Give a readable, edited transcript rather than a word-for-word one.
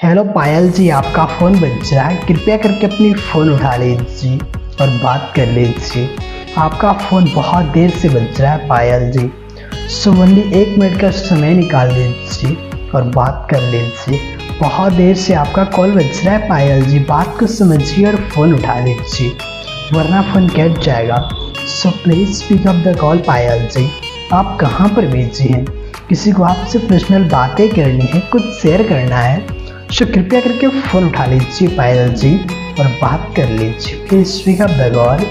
Hello पायल जी, आपका phone बज रहा है। कृपया करके अपनी फ़ोन उठा लीजिए और बात कर लीजिए। आपका फ़ोन बहुत देर से बज रहा है पायल जी। सो ओनली 1 मिनट का समय निकाल लीजिए और बात कर लीजिए। बहुत देर से आपका कॉल बज रहा है पायल जी, बात को समझिए और फ़ोन उठा लीजिए, वरना फ़ोन कट जाएगा। So please pick up the call Payal ji. आप कहाँ पर बिजी हैं? किसी को आपसे पर्सनल बातें करनी है, कुछ शेयर करना है, सो कृपया करके फ़ोन उठा लीजिए पायल जी और बात कर लीजिए। Please pick up the call.